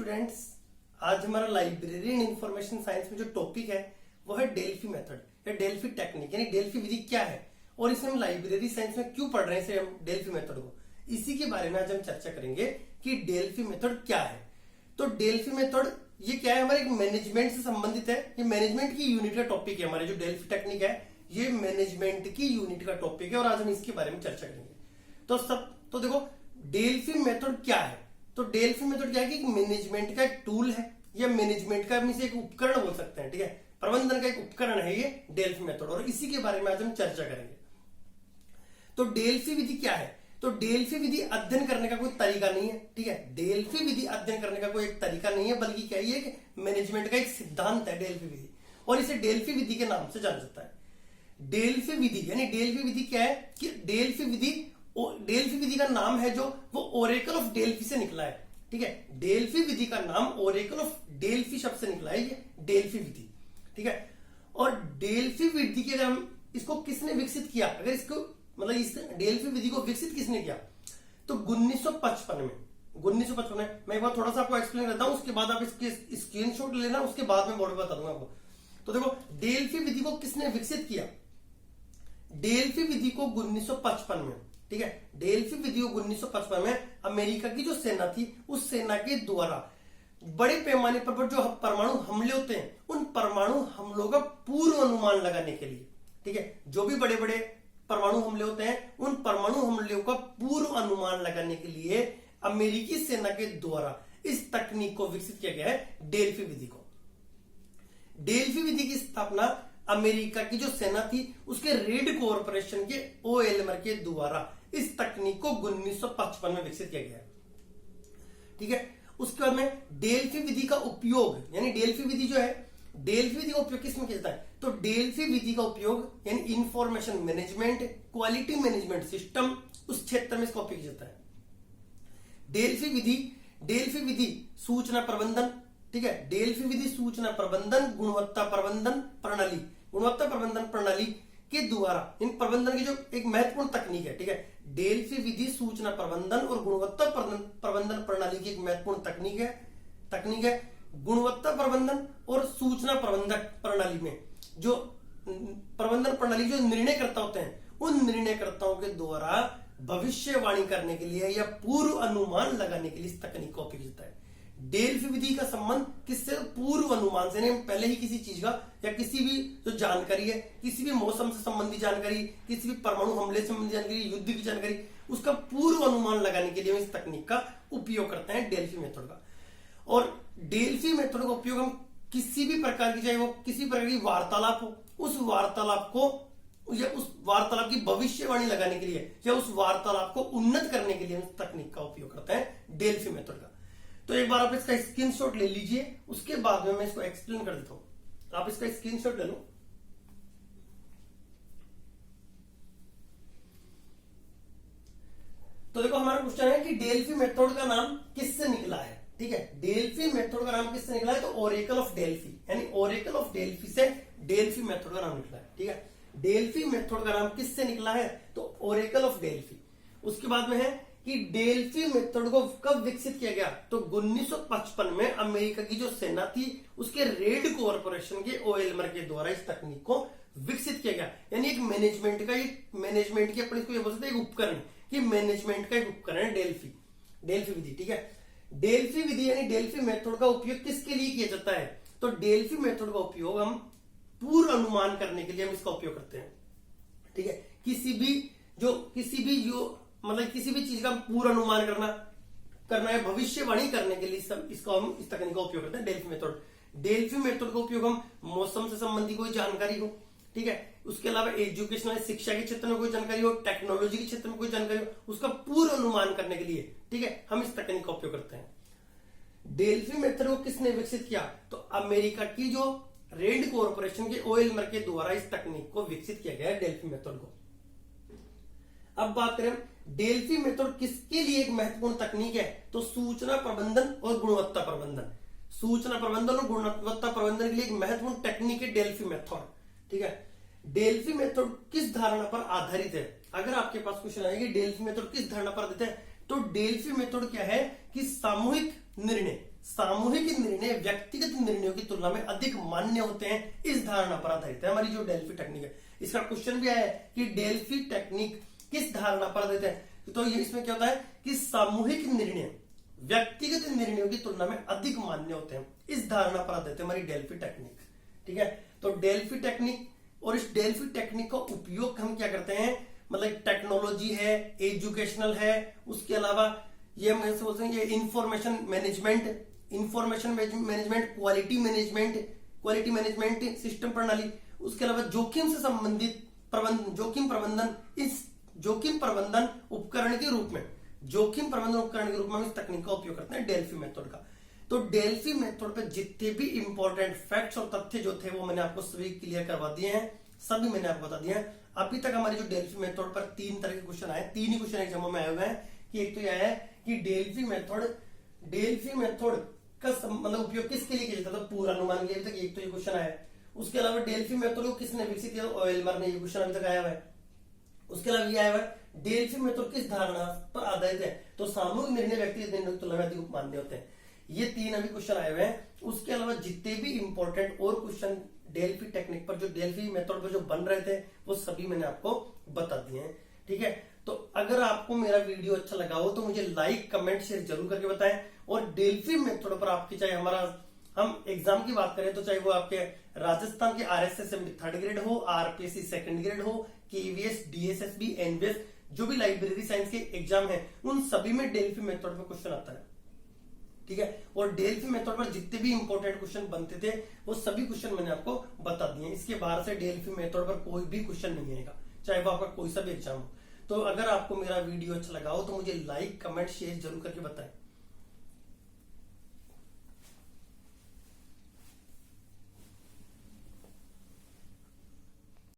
Students, आज हमारा library and information science में जो टॉपिक है वो है डेल्फी मेथड या डेल्फी टेक्निक, यानी डेल्फी विधि क्या है और इसे हम लाइब्रेरी साइंस में क्यों पढ़ रहे हैं, इसे हम डेल्फी मेथड को, इसी के बारे में आज हम चर्चा करेंगे कि डेल्फी मेथड क्या है। तो डेल्फी मेथड ये क्या है, हमारे एक मैनेजमेंट से संबंधित है। ये मैनेजमेंट की यूनिट का टॉपिक है। हमारे जो डेल्फी टेक्निक है ये मैनेजमेंट की यूनिट का टॉपिक है और आज हम इसके बारे में चर्चा करेंगे। तो देखो डेल्फी मेथड क्या है। तो डेल्फी मेथड क्या है कि मैनेजमेंट का एक टूल है या मैनेजमेंट का हम इसे एक उपकरण बोल सकते हैं, ठीक है, प्रबंधन का एक उपकरण है ये डेल्फी मेथड, और इसी के बारे में आज हम चर्चा करेंगे। तो डेल्फी विधि क्या है। तो डेल्फी विधि अध्ययन करने का कोई तरीका नहीं है, ठीक है, डेल्फी विधि अध्ययन करने का कोई एक तरीका नहीं है, बल्कि क्या है कि मैनेजमेंट का एक सिद्धांत है डेल्फी विधि, और इसे डेल्फी विधि के नाम से जाना जाता है। डेल्फी विधि यानी डेल्फी विधि क्या है कि डेल्फी विधि का नाम है जो वो ओरेकल ऑफ डेल्फी से निकला है, ठीक है, डेल्फी विधि का नाम ओरेकल ऑफ डेल्फी शब्द से निकला है, ये डेल्फी विधि, ठीक है। और डेल्फी विधि के हम इसको किसने विकसित किया, अगर इसको मतलब इस डेल्फी विधि को विकसित किसने किया, तो 1955 में मैं एक बार थोड़ा सा आपको एक्सप्लेन करता हूं, उसके बाद आप इसके स्क्रीनशॉट लेना, उसके बाद में बोर्ड पर बता दूंगा आपको। तो देखो डेल्फी विधि को किसने विकसित किया, डेल्फी विधि को 1955 में, ठीक है, डेल्फी विधि को 1955 में अमेरिका की जो सेना थी उस सेना के द्वारा बड़े पैमाने पर जो परमाणु हमले होते हैं उन परमाणु हमलों का पूर्व अनुमान लगाने के लिए, ठीक है, जो भी बड़े बड़े परमाणु हमले होते हैं उन परमाणु हमलों का पूर्व अनुमान लगाने के लिए अमेरिकी सेना के द्वारा इस तकनीक को विकसित किया गया है, डेल्फी विधि को। डेल्फी विधि की स्थापना अमेरिका की जो सेना थी उसके रेड कॉर्पोरेशन के ओएलएमआर के द्वारा इस तकनीक को 1955 में विकसित किया गया, ठीक है। उसके बाद में डेल्फी विधि का उपयोग, यानी डेल्फी विधि जो है, डेल्फी विधि का उपयोग किसमें किया जाता है, तो डेल्फी विधि का उपयोग यानी information management, quality management system, उस क्षेत्र में इसका उपयोग किया जाता है। डेल्फी विधि सूचना प्रबंधन, ठीक है, डेल्फी विधि सूचना प्रबंधन, गुणवत्ता प्रबंधन प्रणाली के द्वारा इन प्रबंधन की जो एक महत्वपूर्ण तकनीक है, ठीक है, डेल्फी विधि सूचना प्रबंधन और गुणवत्ता प्रबंधन प्रणाली की एक महत्वपूर्ण तकनीक है। गुणवत्ता प्रबंधन और सूचना प्रबंधक प्रणाली में जो प्रबंधन प्रणाली जो निर्णयकर्ता होते हैं उन निर्णयकर्ताओं के द्वारा भविष्यवाणी करने के लिए या पूर्व अनुमान लगाने के लिए इस तकनीक का उपयोग होता है। डेल्फी विधि का संबंध किससे, पूर्व अनुमान से, नहीं पहले ही किसी चीज का या किसी भी जो जानकारी है, किसी भी मौसम से संबंधित जानकारी, किसी भी परमाणु हमले से संबंधित जानकारी, युद्ध की जानकारी, उसका पूर्व अनुमान लगाने के लिए हम इस तकनीक का उपयोग करते हैं, डेल्फी मेथड का। और डेल्फी मेथड का उपयोग हम किसी भी प्रकार की, चाहे वो किसी प्रकार की वार्तालाप हो, उस वार्तालाप को या उस वार्तालाप की भविष्यवाणी लगाने के लिए या उस वार्तालाप को उन्नत करने के लिए हम इस तकनीक का उपयोग करते हैं, डेल्फी मेथड का। तो एक बार आप इसका स्क्रीनशॉट ले लीजिए, उसके बाद में मैं इसको एक्सप्लेन कर देता हूं। आप इसका स्क्रीनशॉट ले लो। तो देखो हमारा क्वेश्चन है कि डेल्फी मेथड का नाम किससे निकला है, ठीक है, डेल्फी मेथड का नाम किससे निकला है, तो ओरेकल ऑफ डेल्फी, यानी ओरेकल ऑफ डेल्फी से डेल्फी मेथड का नाम निकला है, ठीक है, डेल्फी मेथड का नाम किससे निकला है, तो ओरेकल ऑफ डेल्फी। उसके बाद में है कि डेल्फी मेथड को कब विकसित किया गया, तो 1955 में अमेरिका की जो सेना थी उसके रेड कॉर्पोरेशन के ओएलएमआर के द्वारा इस तकनीक को विकसित किया गया, यानी एक मैनेजमेंट की अपने को ये बोल सकते हैं एक उपकरण, कि मैनेजमेंट का एक उपकरण है डेल्फी विधि, ठीक है। डेल्फी विधि यानी डेल्फी मेथड का उपयोग किसके लिए किया जाता है, तो डेल्फी मेथड का उपयोग हम पूर्व अनुमान करने के लिए हम इसका उपयोग करते हैं, ठीक है, किसी भी चीज का पूर्व अनुमान करना है, भविष्यवाणी करने के लिए इसका हम इस तकनीक का उपयोग करते हैं, डेल्फी मेथड। डेल्फी मेथड का उपयोग हम मौसम से संबंधित कोई जानकारी हो, ठीक है, उसके अलावा एजुकेशनल शिक्षा के क्षेत्र में कोई जानकारी हो, टेक्नोलॉजी के क्षेत्र में कोई जानकारी हो, उसका पूर्व अनुमान करने के लिए, ठीक है, हम इस तकनीक का उपयोग करते हैं। डेल्फी मेथड को किसने विकसित किया, तो अमेरिका की जो रेड कॉर्पोरेशन के ओएलएमआर के द्वारा इस तकनीक को विकसित किया गया है, डेल्फी मेथड को। अब बात करें डेल्फी मेथड किसके लिए एक महत्वपूर्ण तकनीक है, तो सूचना प्रबंधन और गुणवत्ता प्रबंधन के लिए एक महत्वपूर्ण टेक्निक है डेल्फी मेथड, ठीक है। डेल्फी मेथड किस धारणा पर आधारित है, अगर आपके पास क्वेश्चन आएगा डेल्फी मेथड किस धारणा पर आधारित है, तो डेल्फी मेथड क्या है कि सामूहिक निर्णय, सामूहिक निर्णय व्यक्तिगत निर्णयों की तुलना में अधिक मान्य होते हैं, इस धारणा पर आधारित है हमारी जो डेल्फी टेक्निक है। इसका क्वेश्चन भी आया है कि डेल्फी टेक्निक किस धारणा पर आधारित है, तो ये इसमें क्या होता है कि सामूहिक निर्णय व्यक्तिगत निर्णयों की तुलना में अधिक मान्य होते हैं, इस धारणा पर आधारित है हमारी डेल्फी टेक्निक। ठीक है, तो डेल्फी टेक्निक, और इस डेल्फी टेक्निक का उपयोग हम क्या करते हैं, मतलब टेक्नोलॉजी है, एजुकेशनल है, उसके अलावा ये हम ऐसे बोलते हैं ये information management, quality management system प्रणाली, उसके अलावा जोखिम से संबंधित जोखिम प्रबंधन उपकरण के रूप में हम इस तकनीक का उपयोग करते हैं डेल्फी मेथड का। तो डेल्फी मेथड पे जितने भी इंपॉर्टेंट फैक्ट्स और तथ्य जो थे वो मैंने आपको सभी क्लियर करवा दिए हैं, सभी मैंने आपको बता दिए हैं। अभी तक हमारी जो डेल्फी मेथड पर 3 तरह के क्वेश्चन आए, 3 ही क्वेश्चन एग्जाम में आए हुए हैं कि एक तो यह है कि डेल्फी मेथड का मतलब उपयोग किसके लिए किया जाता था, पूर्वानुमान के लिए, तक एक तो ये क्वेश्चन आया है। उसके अलावा डेल्फी मेथड को किसने विकसित किया, ओएलमर ने, ये क्वेश्चन अभी तक आया हुआ है। उसके अलावा ये आया हुआ है डेल्फी मेथड किस धारणा पर आधारित है, तो सामूहिक निर्णय व्यक्तिगत निर्णय की तुलना में अधिक मान्य होते हैं। ये 3 अभी क्वेश्चन आए हुए हैं। उसके अलावा जितने भी इंपॉर्टेंट और क्वेश्चन डेल्फी टेक्निक पर, जो डेल्फी मेथड पर जो बन रहे थे, वो सभी मैंने आपको बता दिए हैं। ठीक है, तो अगर आपको मेरा वीडियो अच्छा लगा हो तो मुझे लाइक कमेंट शेयर जरूर करके बताएं। और डेल्फी मेथड पर आपकी, चाहे हम एग्जाम की बात करें तो चाहे वो आपके राजस्थान के RSSM 3rd ग्रेड हो, RPSC 2nd ग्रेड हो, KVS, DSSB, NVS, जो भी लाइब्रेरी साइंस के एग्जाम है, उन सभी में डेल्फी मेथड पर क्वेश्चन आता है। ठीक है, और डेल्फी मेथड पर जितने भी इंपॉर्टेंट क्वेश्चन बनते थे वो सभी क्वेश्चन मैंने आपको बता दिए। इसके बाहर से डेल्फी मेथड पर कोई भी क्वेश्चन नहीं आएगा, चाहे वो आपका कोई सा भी एग्जाम हो। तो अगर आपको मेरा वीडियो अच्छा लगा हो तो मुझे लाइक कमेंट शेयर जरूर करके बताएं।